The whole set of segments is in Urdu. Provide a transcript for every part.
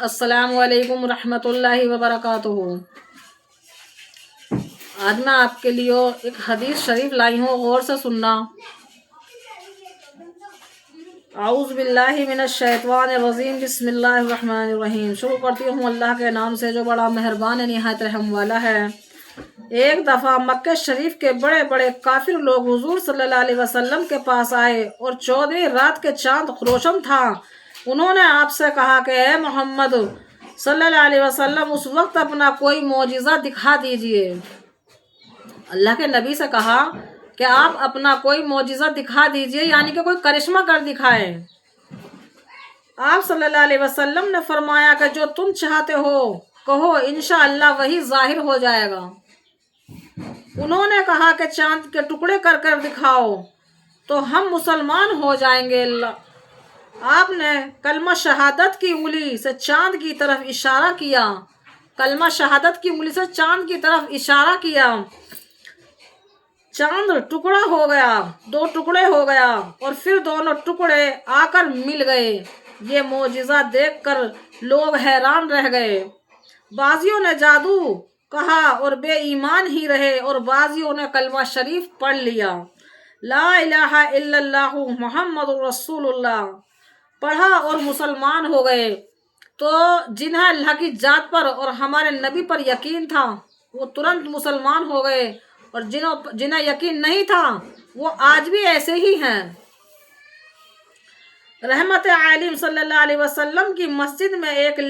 السلام علیکم ورحمۃ اللہ وبرکاتہ۔ آج میں آپ کے لیے ایک حدیث شریف لائی ہوں، غور سے سننا۔ اعوذ باللہ من الشیطان الرجیم، بسم اللہ الرحمن الرحیم۔ شروع کرتی ہوں اللہ کے نام سے جو بڑا مہربان نہایت رحم والا ہے۔ ایک دفعہ مکہ شریف کے بڑے بڑے کافر لوگ حضور صلی اللہ علیہ وسلم کے پاس آئے اور 14 رات کے چاند روشن تھا۔ انہوں نے آپ سے کہا کہ اے محمد صلی اللہ علیہ وسلم، اس وقت اپنا کوئی معجزہ دکھا دیجئے۔ اللہ کے نبی سے کہا کہ آپ اپنا کوئی معجزہ دکھا دیجئے، یعنی کہ کوئی کرشمہ کر دکھائیں۔ آپ صلی اللہ علیہ وسلم نے فرمایا کہ جو تم چاہتے ہو کہو، انشاءاللہ وہی ظاہر ہو جائے گا۔ انہوں نے کہا کہ چاند کے ٹکڑے کر کر دکھاؤ تو ہم مسلمان ہو جائیں گے۔ آپ نے کلمہ شہادت کی انگلی سے چاند کی طرف اشارہ کیا، کلمہ شہادت کی انگلی سے چاند کی طرف اشارہ کیا، چاند ٹکڑا ہو گیا، 2 ٹکڑے ہو گیا اور پھر دونوں ٹکڑے آ کر مل گئے۔ یہ معجزہ دیکھ کر لوگ حیران رہ گئے۔ بعضیوں نے جادو کہا اور بے ایمان ہی رہے، اور بعضیوں نے کلمہ شریف پڑھ لیا، لا الہ الا اللہ محمد رسول اللہ پڑھا اور مسلمان ہو گئے۔ تو جنہیں اللہ کی ذات پر اور ہمارے نبی پر یقین تھا وہ ترنت مسلمان ہو گئے، اور جنہیں یقین نہیں تھا وہ آج بھی ایسے ہی ہیں۔ رحمت عالم صلی اللہ علیہ وسلم کی مسجد میں ایک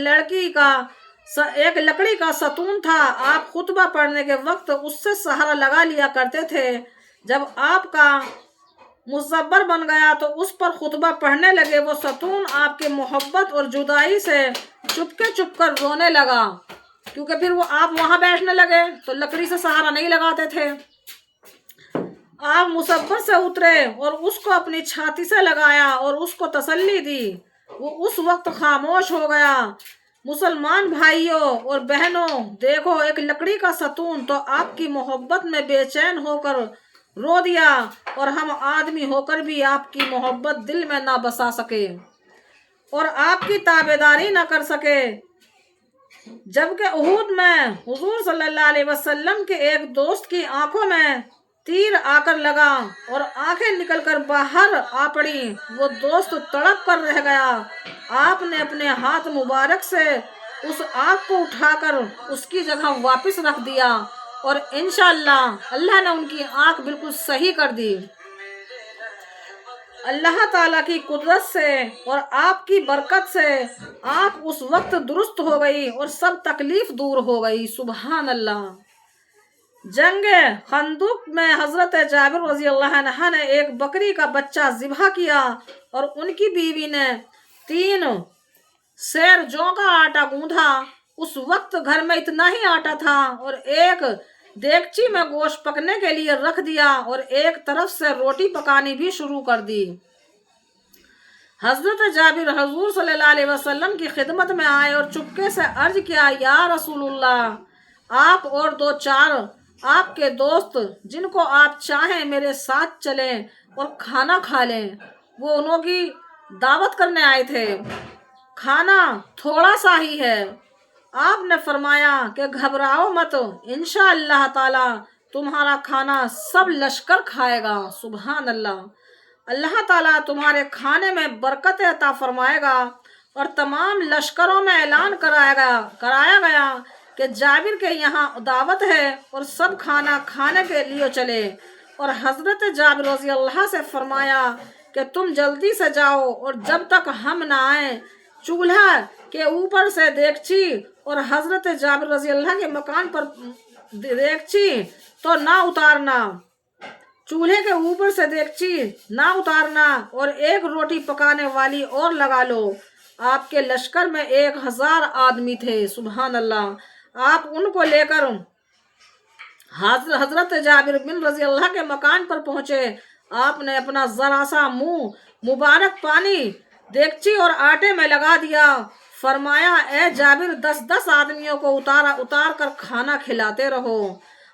لکڑی کا ستون تھا۔ آپ خطبہ پڑھنے کے وقت اس سے سہارا لگا لیا کرتے تھے۔ جب آپ کا مصور بن گیا تو اس پر خطبہ پڑھنے لگے۔ وہ ستون آپ کی محبت اور جدائی سے چپ کر رونے لگا، کیونکہ پھر آپ وہاں بیٹھنے لگے تو لکڑی سے سہارا نہیں لگاتے تھے۔ آپ مصور سے اترے اور اس کو اپنی چھاتی سے لگایا اور اس کو تسلی دی۔ وہ اس وقت خاموش ہو گیا۔ مسلمان بھائیوں اور بہنوں، دیکھو، ایک لکڑی کا ستون تو آپ کی محبت میں بے چین ہو کر رو دیا، اور ہم آدمی ہو کر بھی آپ کی محبت دل میں نہ بسا سکے اور آپ کی تابعداری نہ کر سکے۔ جبکہ احد میں حضور صلی اللہ علیہ وسلم کے ایک دوست کی آنکھوں میں تیر آ کر لگا اور آنکھیں نکل کر باہر آ پڑی۔ وہ دوست تڑپ کر رہ گیا۔ آپ نے اپنے ہاتھ مبارک سے اس آنکھ کو اٹھا کر اس کی جگہ واپس رکھ دیا، اور انشاءاللہ اللہ نے ان کی آنکھ بالکل صحیح کر دی۔ اللہ تعالیٰ کی قدرت سے اور آپ کی برکت سے آنکھ اس وقت درست ہو گئی اور سب تکلیف دور ہو گئی۔ سبحان اللہ۔ جنگ خندق میں حضرت جابر رضی اللہ عنہ نے ایک بکری کا بچہ ذبح کیا، اور ان کی بیوی نے 3 سیر جو کا آٹا گوندھا۔ اس وقت گھر میں اتنا ہی آٹا تھا، اور ایک دیگچی میں گوشت پکنے کے لیے رکھ دیا اور ایک طرف سے روٹی پکانی بھی شروع کر دی۔ حضرت جابر حضور صلی اللہ علیہ وسلم کی خدمت میں آئے اور چپکے سے عرض کیا، یا رسول اللہ، آپ اور 2-4 آپ کے دوست جن کو آپ چاہیں میرے ساتھ چلیں اور کھانا کھا لیں۔ وہ انہوں کی دعوت کرنے آئے تھے، کھانا تھوڑا سا ہی ہے۔ آپ نے فرمایا کہ گھبراؤ مت، انشاءاللہ تعالی تمہارا کھانا سب لشکر کھائے گا۔ سبحان اللہ۔ اللہ تعالیٰ تمہارے کھانے میں برکت عطا فرمائے گا۔ اور تمام لشکروں میں اعلان کرایا گیا کہ جابر کے یہاں دعوت ہے اور سب کھانا کھانے کے لیے چلے، اور حضرت جابر رضی اللہ سے فرمایا کہ تم جلدی سے جاؤ، اور جب تک ہم نہ آئیں چولہا کے اوپر سے دیگچی اور حضرت جابر رضی اللہ کے مکان پر دیگچی تو نہ اتارنا، چولہے کے اوپر سے دیگچی نہ اتارنا، اور ایک روٹی پکانے والی اور لگا لو۔ آپ کے لشکر میں 1000 آدمی تھے۔ سبحان اللہ۔ آپ ان کو لے کر حضرت جابر بن رضی اللہ کے مکان پر پہنچے۔ آپ نے اپنا ذرا سا منہ مبارک پانی دیگچی اور آٹے میں لگا دیا۔ فرمایا، اے جابر، 10 آدمیوں کو اتار کر کھانا کھلاتے رہو۔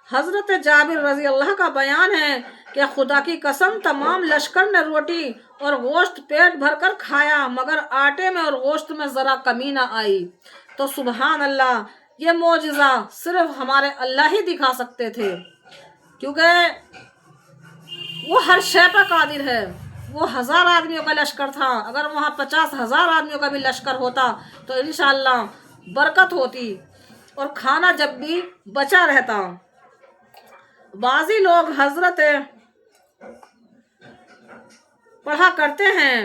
حضرت جابر رضی اللہ کا بیان ہے کہ خدا کی قسم تمام لشکر نے روٹی اور گوشت پیٹ بھر کر کھایا مگر آٹے میں اور گوشت میں ذرا کمی نہ آئی۔ تو سبحان اللہ، یہ معجزہ صرف ہمارے اللہ ہی دکھا سکتے تھے، کیونکہ وہ ہر شے پر قادر ہے۔ وہ 1000 آدمیوں کا لشکر تھا، اگر وہاں 50,000 آدمیوں کا بھی لشکر ہوتا تو انشاءاللہ برکت ہوتی اور کھانا جب بھی بچا رہتا۔ بعضی لوگ حضرت پڑھا کرتے ہیں،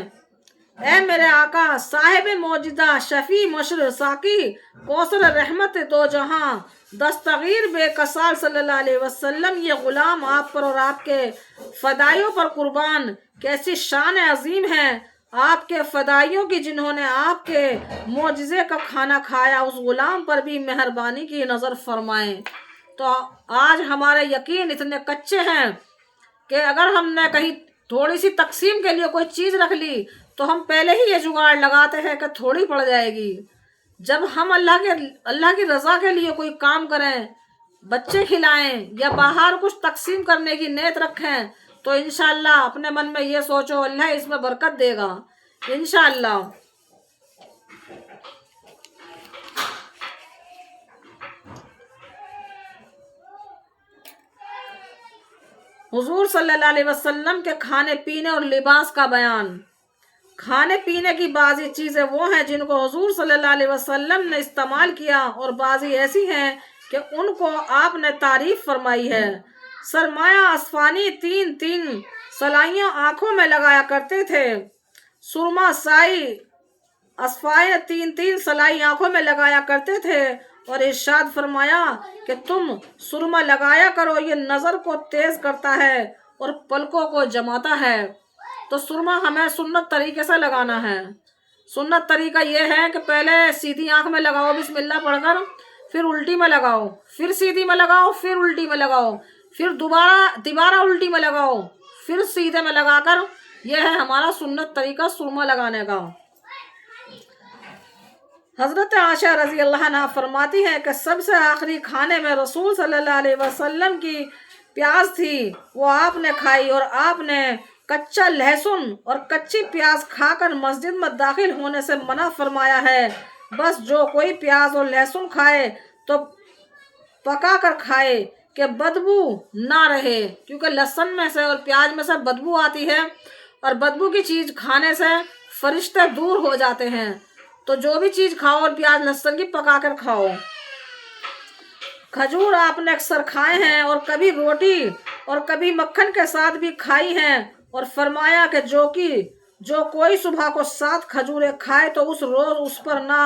اے میرے آقا صاحب موجودہ شفیع مشر ساقی کوثر رحمت دو جہاں دستگیر بے کسال صلی اللہ علیہ وسلم، یہ غلام آپ پر اور آپ کے فدائیوں پر قربان، کیسی شان عظیم ہے آپ کے فدائیوں کی جنہوں نے آپ کے معجزے کا کھانا کھایا، اس غلام پر بھی مہربانی کی نظر فرمائیں۔ تو آج ہمارے یقین اتنے کچے ہیں کہ اگر ہم نے کہیں تھوڑی سی تقسیم کے لیے کوئی چیز رکھ لی تو ہم پہلے ہی یہ جگاڑ لگاتے ہیں کہ تھوڑی پڑ جائے گی۔ جب ہم اللہ کی رضا کے لیے کوئی کام کریں، بچے کھلائیں یا باہر کچھ تقسیم کرنے کی نیت رکھیں تو انشاءاللہ اپنے من میں یہ سوچو اللہ اس میں برکت دے گا انشاءاللہ۔ حضور صلی اللہ علیہ وسلم کے کھانے پینے اور لباس کا بیان۔ کھانے پینے کی بعضی چیزیں وہ ہیں جن کو حضور صلی اللہ علیہ وسلم نے استعمال کیا اور بعضی ایسی ہیں کہ ان کو آپ نے تعریف فرمائی ہے۔ سرمایہ اصفانی 3 سلائیاں آنکھوں میں لگایا کرتے تھے۔ سرما سائی اصفائے 3 سلائی آنکھوں میں لگایا کرتے تھے اور ارشاد فرمایا کہ تم سرما لگایا کرو، یہ نظر کو تیز کرتا ہے اور پلکوں کو جماتا ہے۔ تو سرما ہمیں سنت طریقے سے لگانا ہے۔ سنت طریقہ یہ ہے کہ پہلے سیدھی آنکھ میں لگاؤ بسم اللہ پڑھ کر، پھر الٹی میں لگاؤ، پھر سیدھی میں لگاؤ، پھر الٹی میں لگاؤ، پھر دوبارہ الٹی میں لگاؤ، پھر سیدھے میں لگا کر، یہ ہے ہمارا سنت طریقہ سرما لگانے کا۔ حضرت عائشہ رضی اللہ عنہا فرماتی ہیں کہ سب سے آخری کھانے میں رسول صلی اللہ علیہ وسلم کی پیاز تھی، وہ آپ نے کھائی اور آپ نے کچا لہسن اور کچی پیاز کھا کر مسجد میں داخل ہونے سے منع فرمایا ہے۔ بس جو کوئی پیاز اور لہسن کھائے تو پکا کر کھائے کہ بدبو نہ رہے، کیونکہ لہسن میں سے اور پیاز میں سے بدبو آتی ہے اور بدبو کی چیز کھانے سے فرشتے دور ہو جاتے ہیں۔ تو جو بھی چیز کھاؤ اور پیاز لہسن کی پکا کر کھاؤ۔ کھجور آپ نے اکثر کھائے ہیں اور کبھی روٹی اور کبھی مکھن کے ساتھ بھی کھائی ہیں، اور فرمایا کہ جو کوئی صبح کو 7 کھجوریں کھائے تو اس روز اس پر نہ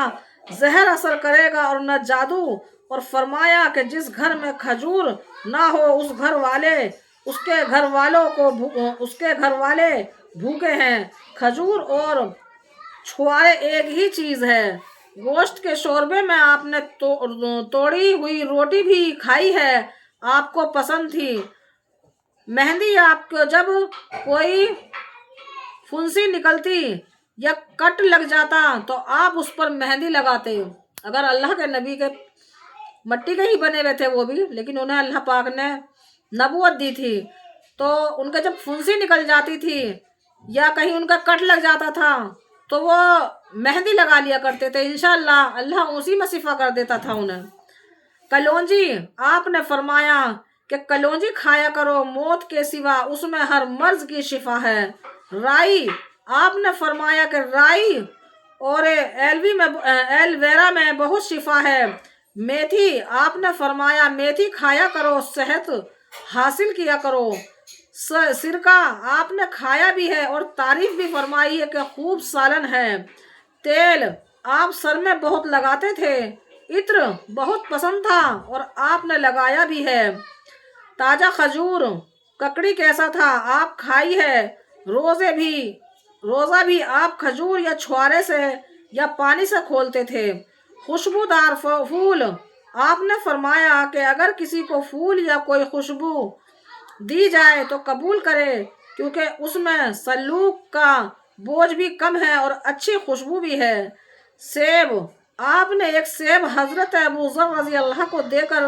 زہر اثر کرے گا اور نہ جادو، اور فرمایا کہ جس گھر میں کھجور نہ ہو اس کے گھر والے بھوکے ہیں۔ کھجور اور چھوارے ایک ہی چیز ہے۔ گوشت کے شوربے میں آپ نے توڑی ہوئی روٹی بھی کھائی ہے، آپ کو پسند تھی۔ مہندی آپ کو جب کوئی پھنسی نکلتی یا کٹ لگ جاتا تو آپ اس پر مہندی لگاتے۔ اگر اللہ کے نبی کے مٹی کے ہی بنے ہوئے تھے وہ بھی، لیکن انہیں اللہ پاک نے نبوت دی تھی، تو ان کے جب پھنسی نکل جاتی تھی یا کہیں ان کا کٹ لگ جاتا تھا تو وہ مہندی لگا لیا کرتے تھے، انشاءاللہ اللہ اسی میں شفا کر دیتا تھا انہیں۔ کلونجی آپ نے فرمایا کہ کلونجی کھایا کرو، موت کے سوا اس میں ہر مرض کی شفا ہے۔ رائی آپ نے فرمایا کہ رائی اور ایلویرا میں بہت شفا ہے۔ میتھی آپ نے فرمایا میتھی کھایا کرو، صحت حاصل کیا کرو۔ سرکہ آپ نے کھایا بھی ہے اور تعریف بھی فرمائی ہے کہ خوب سالن ہے۔ تیل آپ سر میں بہت لگاتے تھے، عطر بہت پسند تھا اور آپ نے لگایا بھی ہے۔ تازہ کھجور ککڑی کیسا تھا آپ کھائی ہے۔ روزہ بھی آپ کھجور یا چھوارے سے یا پانی سے کھولتے تھے۔ خوشبودار پھول آپ نے فرمایا کہ اگر کسی کو پھول یا کوئی خوشبو دی جائے تو قبول کرے، کیونکہ اس میں سلوک کا بوجھ بھی کم ہے اور اچھی خوشبو بھی ہے۔ سیب آپ نے ایک سیب حضرت ابو ذر رضی اللہ کو دے کر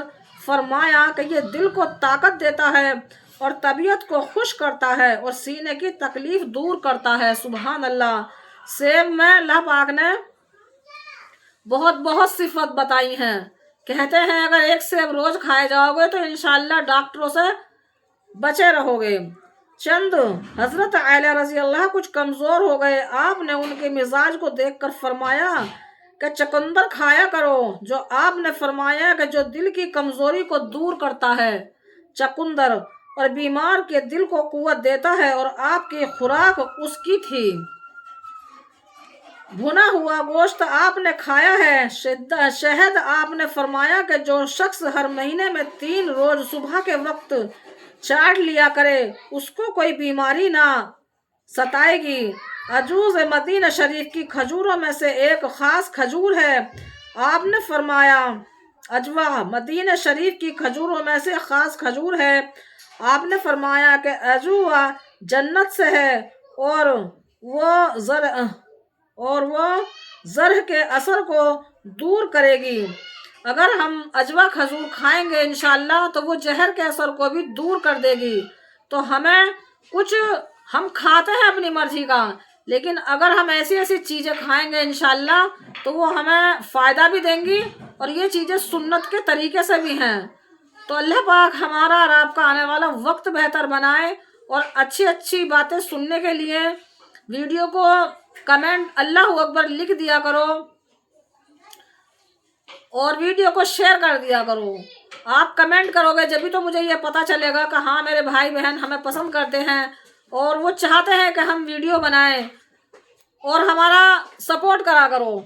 فرمایا کہ یہ دل کو طاقت دیتا ہے اور طبیعت کو خوش کرتا ہے اور سینے کی تکلیف دور کرتا ہے۔ سبحان اللہ۔ سیب میں اللہ پاک نے بہت بہت صفت بتائی ہیں۔ کہتے ہیں اگر ایک سیب روز کھائے جاؤ گے تو انشاءاللہ ڈاکٹروں سے بچے رہو گے۔ چند حضرت عائلہ رضی اللہ کچھ کمزور ہو گئے، آپ نے ان کے مزاج کو دیکھ کر فرمایا کہ چقندر کھایا کرو، جو آپ نے فرمایا کہ جو دل کی کمزوری کو دور کرتا ہے چقندر، اور بیمار کے دل کو قوت دیتا ہے، اور آپ کی خوراک اس کی تھی۔ بھنا ہوا گوشت آپ نے کھایا ہے، شہد آپ نے فرمایا کہ جو شخص ہر مہینے میں 3 روز صبح کے وقت چاٹ لیا کرے اس کو کوئی بیماری نہ ستائے گی۔ عجوز مدینہ شریف کی کھجوروں میں سے ایک خاص کھجور ہے، آپ نے فرمایا عجوا مدینہ شریف کی کھجوروں میں سے خاص کھجور ہے، آپ نے فرمایا کہ عجوا جنت سے ہے اور وہ زرہ کے اثر کو دور کرے گی۔ اگر ہم عجوا کھجور کھائیں گے انشاءاللہ تو وہ زہر کے اثر کو بھی دور کر دے گی۔ تو ہم کھاتے ہیں اپنی مرضی کا، لیکن اگر ہم ایسی ایسی چیزیں کھائیں گے انشاءاللہ تو وہ ہمیں فائدہ بھی دیں گی، اور یہ چیزیں سنت کے طریقے سے بھی ہیں۔ تو اللہ پاک ہمارا اور آپ کا آنے والا وقت بہتر بنائے، اور اچھی اچھی باتیں سننے کے لیے ویڈیو کو کمنٹ اللہ اکبر لکھ دیا کرو، اور ویڈیو کو شیئر کر دیا کرو۔ آپ کمنٹ کرو گے جبھی تو مجھے یہ پتہ چلے گا کہ ہاں میرے بھائی بہن ہمیں پسند کرتے ہیں اور وہ چاہتے ہیں کہ ہم ویڈیو بنائیں، اور ہمارا سپورٹ کرا کرو۔